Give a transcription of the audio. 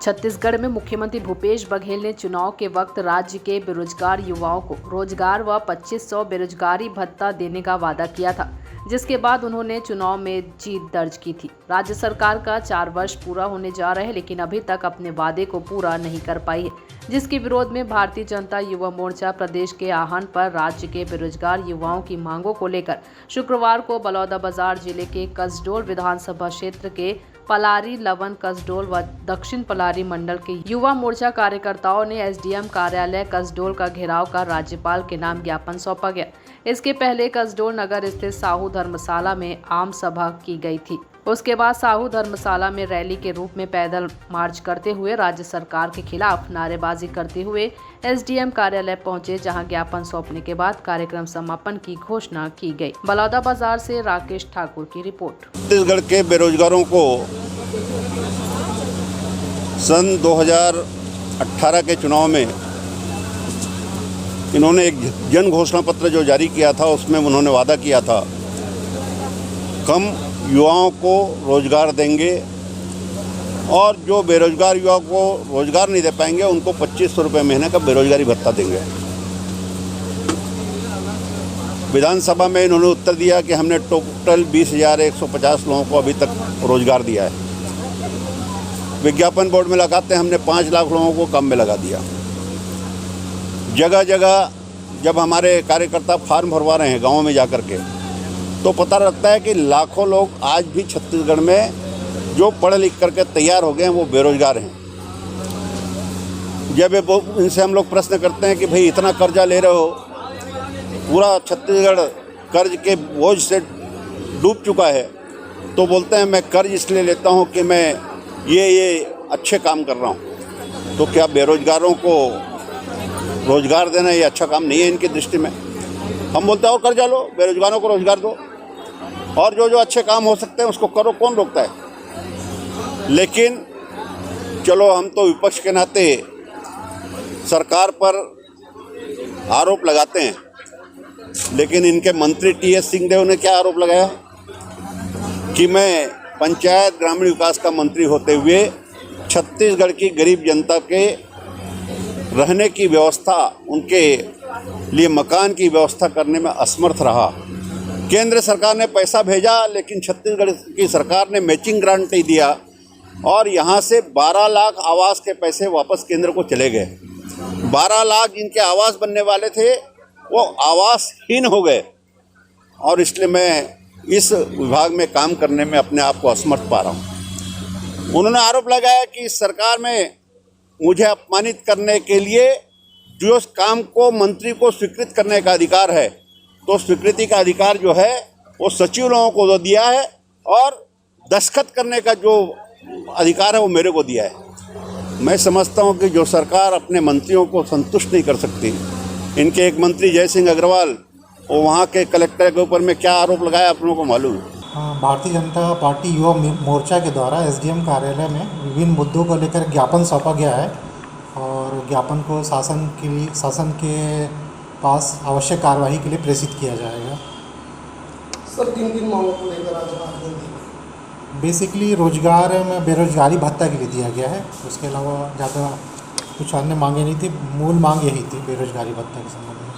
छत्तीसगढ़ में मुख्यमंत्री भूपेश बघेल ने चुनाव के वक्त राज्य के बेरोजगार युवाओं को रोजगार व 2500 बेरोजगारी भत्ता देने का वादा किया था, जिसके बाद उन्होंने चुनाव में जीत दर्ज की थी। राज्य सरकार का 4 वर्ष पूरा होने जा रहे हैं, लेकिन अभी तक अपने वादे को पूरा नहीं कर पाई है, जिसके विरोध में भारतीय जनता युवा मोर्चा प्रदेश के आह्वान पर राज्य के बेरोजगार युवाओं की मांगों को लेकर शुक्रवार को बलौदाबाजार जिले के कसडोल विधानसभा क्षेत्र के पलारी, लवन, कसडोल व दक्षिण पलारी मंडल के युवा मोर्चा कार्यकर्ताओं ने एसडीएम कार्यालय कसडोल का घेराव कर राज्यपाल के नाम ज्ञापन सौंपा गया। इसके पहले कसडोल नगर स्थित साहू धर्मशाला में आम सभा की गई थी। उसके बाद साहू धर्मशाला में रैली के रूप में पैदल मार्च करते हुए राज्य सरकार के खिलाफ नारेबाजी करते हुए एसडीएम कार्यालय पहुंचे, जहां ज्ञापन सौंपने के बाद कार्यक्रम समापन की घोषणा की गई। बलौदाबाजार से राकेश ठाकुर की रिपोर्ट। छत्तीसगढ़ के बेरोजगारों को सन 2018 के चुनाव में इन्होंने एक जन घोषणा पत्र जो जारी किया था, उसमें उन्होंने वादा किया था कम युवाओं को रोजगार देंगे और जो बेरोजगार युवाओं को रोजगार नहीं दे पाएंगे उनको 2500 रुपये महीने का बेरोजगारी भत्ता देंगे। विधानसभा में इन्होंने उत्तर दिया कि हमने टोटल 20,150 लोगों को अभी तक रोजगार दिया है। विज्ञापन बोर्ड में लगाते हमने 5 लाख लोगों को काम में लगा दिया। जगह जगह जब हमारे कार्यकर्ता फार्म भरवा रहे हैं गाँव में जा कर के, तो पता लगता है कि लाखों लोग आज भी छत्तीसगढ़ में जो पढ़ लिख करके तैयार हो गए हैं वो बेरोजगार हैं। जब इनसे हम लोग प्रश्न करते हैं कि भाई इतना कर्जा ले रहे हो, पूरा छत्तीसगढ़ कर्ज के बोझ से डूब चुका है, तो बोलते हैं मैं कर्ज इसलिए लेता हूं कि मैं ये अच्छे काम कर रहा हूं। तो क्या बेरोजगारों को रोजगार देना ये अच्छा काम नहीं है इनकी दृष्टि में? हम बोलते हैं और कर्जा लो, बेरोजगारों को रोजगार दो और जो अच्छे काम हो सकते हैं उसको करो, कौन रोकता है? लेकिन चलो, हम तो विपक्ष के नाते सरकार पर आरोप लगाते हैं, लेकिन इनके मंत्री टीएस सिंहदेव ने क्या आरोप लगाया कि मैं पंचायत ग्रामीण विकास का मंत्री होते हुए छत्तीसगढ़ की गरीब जनता के रहने की व्यवस्था, उनके लिए मकान की व्यवस्था करने में असमर्थ रहा। केंद्र सरकार ने पैसा भेजा, लेकिन छत्तीसगढ़ की सरकार ने मैचिंग ग्रांट नहीं दिया और यहाँ से 12 लाख आवास के पैसे वापस केंद्र को चले गए। 12 लाख जिनके आवास बनने वाले थे वो आवासहीन हो गए और इसलिए मैं इस विभाग में काम करने में अपने आप को असमर्थ पा रहा हूँ। उन्होंने आरोप लगाया कि इस सरकार में मुझे अपमानित करने के लिए जो उस काम को मंत्री को स्वीकृत करने का अधिकार है, तो स्वीकृति का अधिकार जो है वो सचिव लोगों को दिया है और दस्तखत करने का जो अधिकार है वो मेरे को दिया है। मैं समझता हूँ कि जो सरकार अपने मंत्रियों को संतुष्ट नहीं कर सकती, इनके एक मंत्री जय सिंह अग्रवाल, वो वहाँ के कलेक्टर के ऊपर में क्या आरोप लगाया आप लोगों को मालूम है? भारतीय जनता पार्टी युवा मोर्चा के द्वारा एसडीएम कार्यालय में विभिन्न मुद्दों को लेकर ज्ञापन सौंपा गया है और ज्ञापन को शासन के पास आवश्यक कार्रवाई के लिए प्रेषित किया जाएगा। सर, किन मांगों को लेकर आज बेसिकली रोजगार में बेरोजगारी भत्ता के लिए दिया गया है, उसके अलावा ज़्यादा कुछ अन्य मांगे नहीं थी। मूल मांग यही थी बेरोजगारी भत्ता के संबंध में।